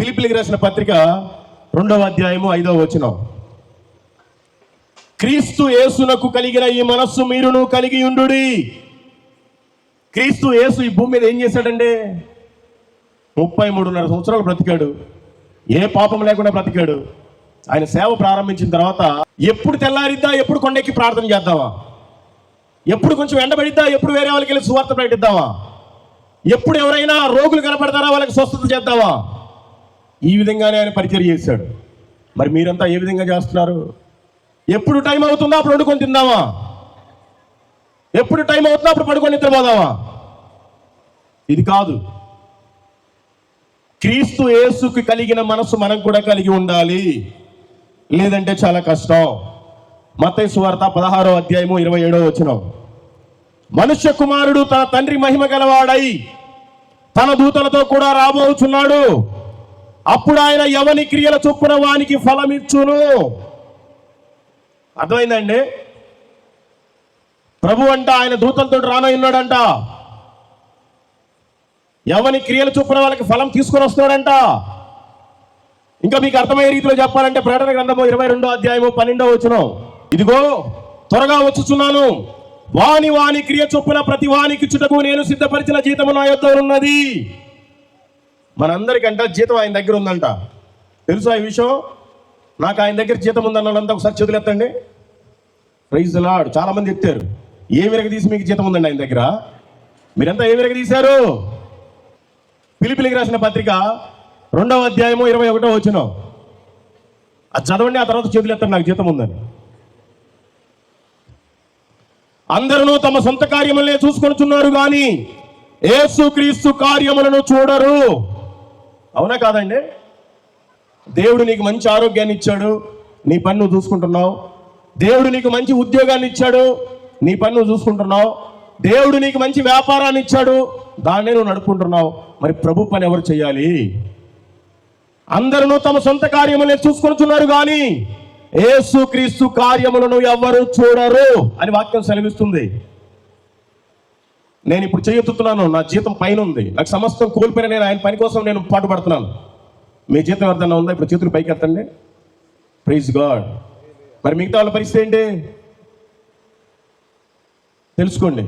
ఫిలిప్పీయులకు రాసిన పత్రిక 2వ అధ్యాయము 5వ వచనం. క్రీస్తు యేసునకు కలిగిన ఈ మనస్సు మీరును కలిగి ఉండుడి. క్రీస్తు యేసు ఈ భూమి మీద ఏం చేశాడండి? 33.5 సంవత్సరాలు బ్రతికాడు. ఏ పాపం లేకుండా బ్రతికాడు. ఆయన సేవ ప్రారంభించిన తర్వాత ఎప్పుడు తెల్లారిద్దా, ఎప్పుడు కొండెక్కి ప్రార్థన చేద్దామా, ఎప్పుడు కొంచెం ఎండబడిద్దా, ఎప్పుడు వేరే వాళ్ళకి వెళ్ళి సువార్త ప్రకటిద్దామా, ఎప్పుడు ఎవరైనా రోగులు కనపడతారా వాళ్ళకి స్వస్థత చేద్దామా, ఈ విధంగానే ఆయన పరిచర్య చేశాడు. మరి మీరంతా ఏ విధంగా చేస్తున్నారు? ఎప్పుడు టైం అవుతుందో అప్పుడు వండుకొని తిందామా, ఎప్పుడు టైం అవుతుందో అప్పుడు పడుకొని నిద్రపోదామా? ఇది కాదు. క్రీస్తు యేసుకు కలిగిన మనసు మనం కూడా కలిగి ఉండాలి, లేదంటే చాలా కష్టం. మత్తయి సువార్త 16వ అధ్యాయము 27వ వచనం. మనుష్య కుమారుడు తన తండ్రి మహిమ గలవాడై తన దూతలతో కూడా రాబోచున్నాడు. అప్పుడు ఆయన ఎవని క్రియల చొప్పున వానికి ఫలమిచ్చును. అర్థమైందండి? ప్రభు అంట ఆయన దూతలతో రానయ్యున్నాడంట. ఎవని క్రియల చొప్పున వాళ్ళకి ఫలం తీసుకొని వస్తున్నాడంట. ఇంకా మీకు అర్థమయ్యే రీతిలో చెప్పాలంటే ప్రకటన గ్రంథము 22వ అధ్యాయము 12వ వచనం. ఇదిగో త్వరగా వచ్చుచున్నాను, వాని వాని క్రియ చొప్పున ప్రతి వానికి చుటకు నేను సిద్ధపరిచిన జీతము నా యొద్ద ఉన్నది. మనందరికంట జీతం ఆయన దగ్గర ఉందంట. తెలుసా ఈ విషయం? నాకు ఆయన దగ్గర జీతం ఉందన్నంతా ఒకసారి చేతులెత్తండి. Praise the lord. చాలా మంది ఎత్తారు. ఏ విరగ తీసి మీకు జీతం ఉందండి ఆయన దగ్గర? మీరంతా ఏ విరగ తీశారు? ఫిలిప్పీయులకు రాసిన పత్రిక 2వ అధ్యాయము 21వ వచనం. అది చదవండి, ఆ తర్వాత చేతులు ఎత్తండి నాకు జీతం ఉందని. అందరూ తమ సొంత కార్యములనే చూసుకొనుచున్నారు కానీ యేసుక్రీస్తు కార్యములను చూడరు. అవునా కాదండి? దేవుడు నీకు మంచి ఆరోగ్యాన్ని ఇచ్చాడు, నీ పని నువ్వు చూసుకుంటున్నావు. దేవుడు నీకు మంచి ఉద్యోగాన్ని ఇచ్చాడు, నీ పని నువ్వు చూసుకుంటున్నావు. దేవుడు నీకు మంచి వ్యాపారాన్ని ఇచ్చాడు, దాన్నే నువ్వు నడుపుకుంటున్నావు. మరి ప్రభు పని ఎవరు చేయాలి? అందరూ తమ సొంత కార్యములనే చూసుకొనుచున్నారు కానీ యేసుక్రీస్తు కార్యములను ఎవరు చూడరు అని వాక్యం సెలవిస్తుంది. నేను ఇప్పుడు చేయెత్తుతున్నాను, నా జీతం పైన ఉంది, నాకు సమస్తం కోల్పోయిన నేను ఆయన పని కోసం నేను పాటుపడుతున్నాను. మీ జీతం ఎవరిదన్నా ఉందా? ఇప్పుడు చేతులు పైకి ఎత్తండి. Praise God. మరి మిగతా వాళ్ళ పరిస్థితి ఏంటి తెలుసుకోండి.